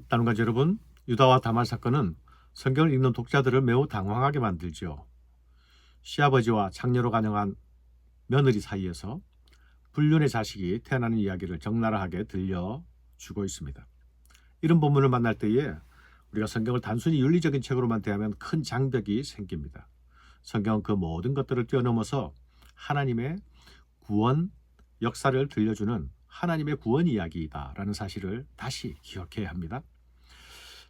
따님과 여러분, 유다와 다말 사건은 성경을 읽는 독자들을 매우 당황하게 만들죠. 시아버지와 장녀로 간영한 며느리 사이에서 불륜의 자식이 태어나는 이야기를 적나라하게 들려주고 있습니다. 이런 본문을 만날 때에 우리가 성경을 단순히 윤리적인 책으로만 대하면 큰 장벽이 생깁니다. 성경은 그 모든 것들을 뛰어넘어서 하나님의 구원 역사를 들려주는 하나님의 구원 이야기이다라는 사실을 다시 기억해야 합니다.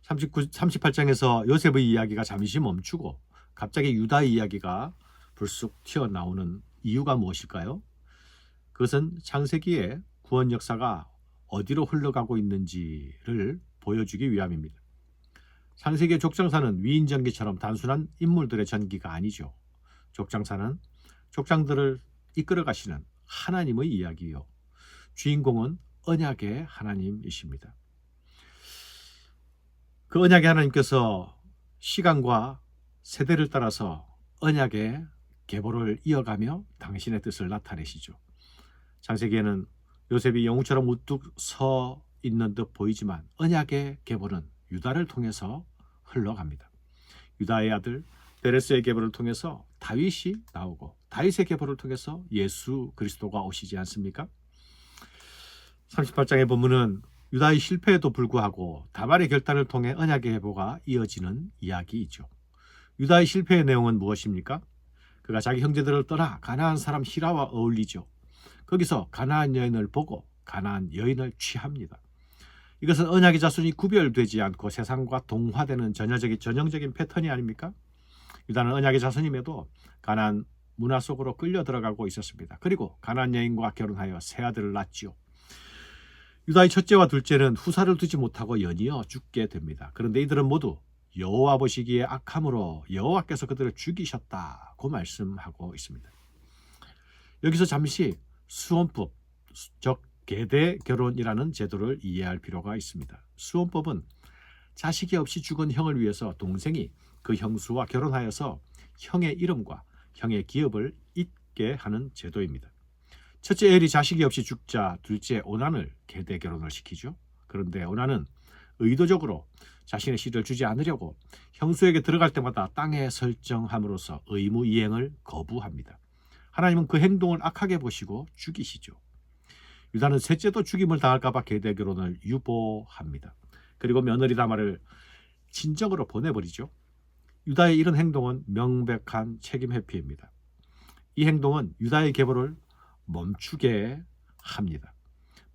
38장에서 요셉의 이야기가 잠시 멈추고 갑자기 유다의 이야기가 불쑥 튀어나오는 이유가 무엇일까요? 그것은 창세기의 구원 역사가 어디로 흘러가고 있는지를 보여주기 위함입니다. 창세기의 족장사는 위인전기처럼 단순한 인물들의 전기가 아니죠. 족장사는 족장들을 이끌어 가시는 하나님의 이야기요. 주인공은 언약의 하나님이십니다. 그 언약의 하나님께서 시간과 세대를 따라서 언약의 계보를 이어가며 당신의 뜻을 나타내시죠. 창세기에는 요셉이 영웅처럼 우뚝 서 있는 듯 보이지만 언약의 계보는 유다를 통해서 흘러갑니다. 유다의 아들 베레스의 계보를 통해서 다윗이 나오고 다윗의 계보를 통해서 예수 그리스도가 오시지 않습니까? 38장의 본문은 유다의 실패에도 불구하고 다말의 결단을 통해 언약의 계보가 이어지는 이야기이죠. 유다의 실패의 내용은 무엇입니까? 그가 자기 형제들을 떠나 가나안 사람 히라와 어울리죠. 거기서 가나안 여인을 보고 가나안 여인을 취합니다. 이것은 언약의 자손이 구별되지 않고 세상과 동화되는 전형적인 패턴이 아닙니까? 유다는 언약의 자손임에도 가나안 문화 속으로 끌려 들어가고 있었습니다. 그리고 가나안 여인과 결혼하여 세 아들을 낳지요. 유다의 첫째와 둘째는 후사를 두지 못하고 연이어 죽게 됩니다. 그런데 이들은 모두 여호와 보시기에 악함으로 여호와께서 그들을 죽이셨다고 말씀하고 있습니다. 여기서 잠시 수혼법, 즉 계대 결혼이라는 제도를 이해할 필요가 있습니다. 수혼법은 자식이 없이 죽은 형을 위해서 동생이 그 형수와 결혼하여서 형의 이름과 형의 기업을 잇게 하는 제도입니다. 첫째 엘이 자식이 없이 죽자 둘째 오난을 계대 결혼을 시키죠. 그런데 오난은 의도적으로 자신의 씨를 주지 않으려고 형수에게 들어갈 때마다 땅에 설정함으로써 의무 이행을 거부합니다. 하나님은 그 행동을 악하게 보시고 죽이시죠. 유다는 셋째도 죽임을 당할까 봐 계대 결혼을 유보합니다. 그리고 며느리 다말을 친정으로 보내버리죠. 유다의 이런 행동은 명백한 책임 회피입니다. 이 행동은 유다의 계보를 멈추게 합니다.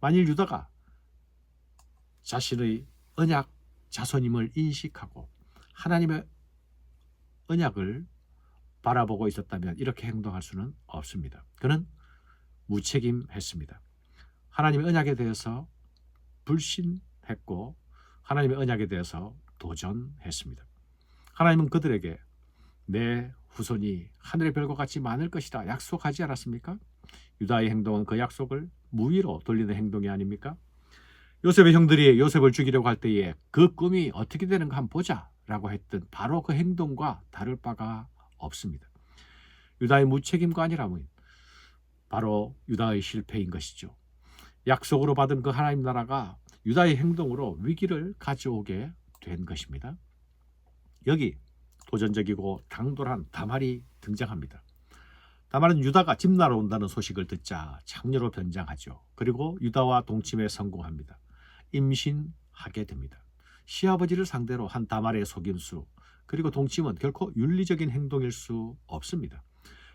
만일 유다가 자신의 언약 자손임을 인식하고 하나님의 언약을 바라보고 있었다면 이렇게 행동할 수는 없습니다. 그는 무책임했습니다. 하나님의 언약에 대해서 불신했고 하나님의 언약에 대해서 도전했습니다. 하나님은 그들에게 내 후손이 하늘의 별과 같이 많을 것이다 약속하지 않았습니까? 유다의 행동은 그 약속을 무위로 돌리는 행동이 아닙니까? 요셉의 형들이 요셉을 죽이려고 할 때에 그 꿈이 어떻게 되는가 한번 보자 라고 했던 바로 그 행동과 다를 바가 없습니다. 유다의 무책임과 아니라면 바로 유다의 실패인 것이죠. 약속으로 받은 그 하나님 나라가 유다의 행동으로 위기를 가져오게 된 것입니다. 여기 도전적이고 당돌한 다말이 등장합니다. 다말은 유다가 집나러 온다는 소식을 듣자 장녀로 변장하죠. 그리고 유다와 동침에 성공합니다. 임신하게 됩니다. 시아버지를 상대로 한 다말의 속임수 그리고 동침은 결코 윤리적인 행동일 수 없습니다.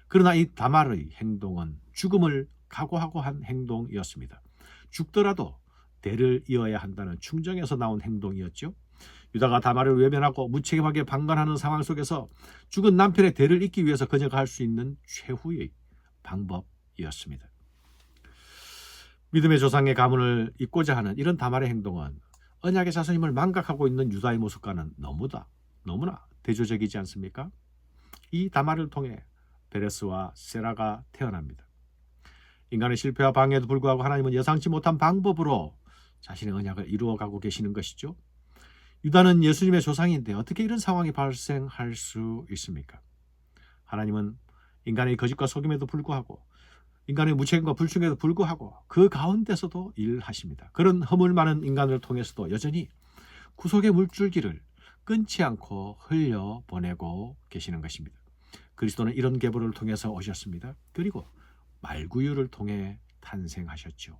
그러나 이 다말의 행동은 죽음을 각오하고 한 행동이었습니다. 죽더라도 대를 이어야 한다는 충정에서 나온 행동이었죠. 유다가 다말을 외면하고 무책임하게 방관하는 상황 속에서 죽은 남편의 대를 잇기 위해서 그녀가 할 수 있는 최후의 방법이었습니다. 믿음의 조상의 가문을 잇고자 하는 이런 다말의 행동은 언약의 자손임을 망각하고 있는 유다의 모습과는 너무나 대조적이지 않습니까? 이 다말을 통해 베레스와 세라가 태어납니다. 인간의 실패와 방해에도 불구하고 하나님은 예상치 못한 방법으로 자신의 언약을 이루어가고 계시는 것이죠. 유다는 예수님의 조상인데 어떻게 이런 상황이 발생할 수 있습니까? 하나님은 인간의 거짓과 속임에도 불구하고 인간의 무책임과 불충에도 불구하고 그 가운데서도 일하십니다. 그런 허물 많은 인간을 통해서도 여전히 구속의 물줄기를 끊지 않고 흘려보내고 계시는 것입니다. 그리스도는 이런 계보를 통해서 오셨습니다. 그리고 말구유를 통해 탄생하셨죠.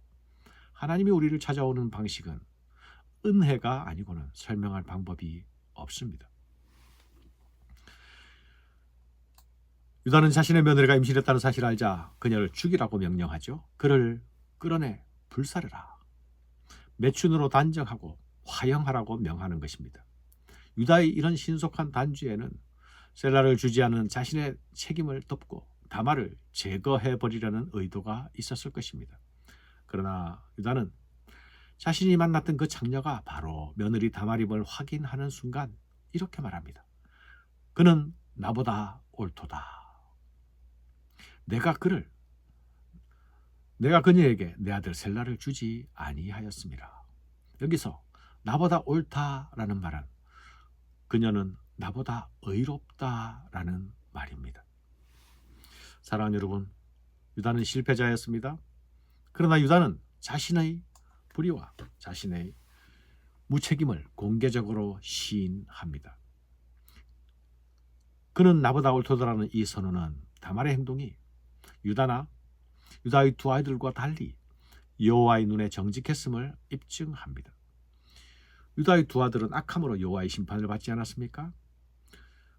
하나님이 우리를 찾아오는 방식은 은혜가 아니고는 설명할 방법이 없습니다. 유다는 자신의 며느리가 임신했다는 사실을 알자 그녀를 죽이라고 명령하죠. 그를 끌어내 불사르라. 매춘으로 단정하고 화형하라고 명하는 것입니다. 유다의 이런 신속한 단죄에는 셀라를 주지 않은 자신의 책임을 덮고 다말을 제거해버리려는 의도가 있었을 것입니다. 그러나 유다는 자신이 만났던 그 장녀가 바로 며느리 다말임을 확인하는 순간 이렇게 말합니다. 그는 나보다 옳도다. 내가 그녀에게 내 아들 셀라를 주지 아니하였습니다. 여기서 나보다 옳다라는 말은 그녀는 나보다 의롭다라는 말입니다. 사랑하는 여러분, 유다는 실패자였습니다. 그러나 유다는 자신의 불의와 자신의 무책임을 공개적으로 시인합니다. 그는 나보다 옳도다라는 이 선언은 다말의 행동이 유다나 유다의 두 아이들과 달리 여호와의 눈에 정직했음을 입증합니다. 유다의 두 아들은 악함으로 여호와의 심판을 받지 않았습니까?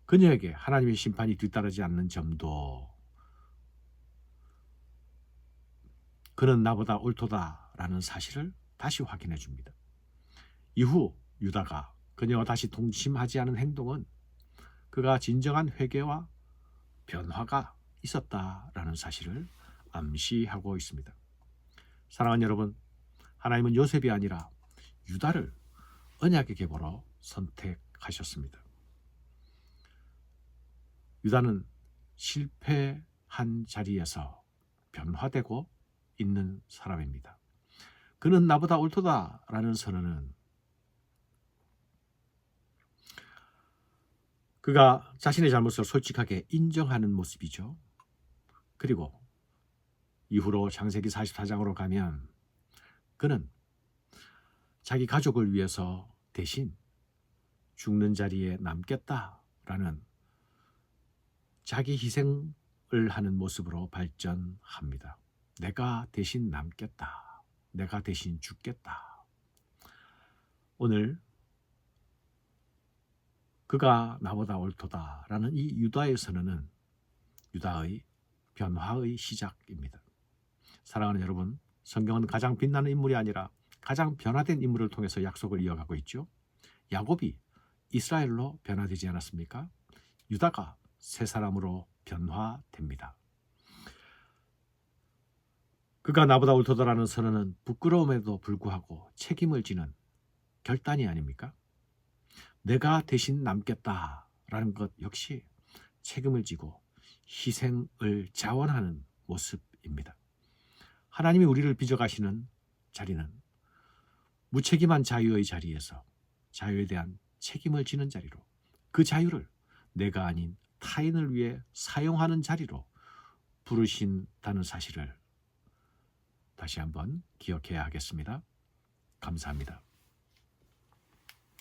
그녀에게 하나님의 심판이 뒤따르지 않는 점도 그는 나보다 옳도다라는 사실을 다시 확인해 줍니다. 이후 유다가 그녀와 다시 동침하지 않은 행동은 그가 진정한 회개와 변화가 있었다라는 사실을 암시하고 있습니다. 사랑하는 여러분, 하나님은 요셉이 아니라 유다를 언약의 계보로 선택하셨습니다. 유다는 실패한 자리에서 변화되고 있는 사람입니다. 그는 나보다 옳도다라는 선언은 그가 자신의 잘못을 솔직하게 인정하는 모습이죠. 그리고 이후로 창세기 44장으로 가면 그는 자기 가족을 위해서 대신 죽는 자리에 남겠다라는 자기 희생을 하는 모습으로 발전합니다. 내가 대신 남겠다. 내가 대신 죽겠다. 오늘 그가 나보다 옳도다라는 이 유다의 선언은 유다의 변화의 시작입니다. 사랑하는 여러분, 성경은 가장 빛나는 인물이 아니라 가장 변화된 인물을 통해서 약속을 이어가고 있죠. 야곱이 이스라엘로 변화되지 않았습니까? 유다가 새 사람으로 변화됩니다. 그가 나보다 옳도다라는 선언은 부끄러움에도 불구하고 책임을 지는 결단이 아닙니까? 내가 대신 남겠다라는 것 역시 책임을 지고 희생을 자원하는 모습입니다. 하나님이 우리를 빚어가시는 자리는 무책임한 자유의 자리에서 자유에 대한 책임을 지는 자리로, 그 자유를 내가 아닌 타인을 위해 사용하는 자리로 부르신다는 사실을 다시 한번 기억해야 하겠습니다. 감사합니다.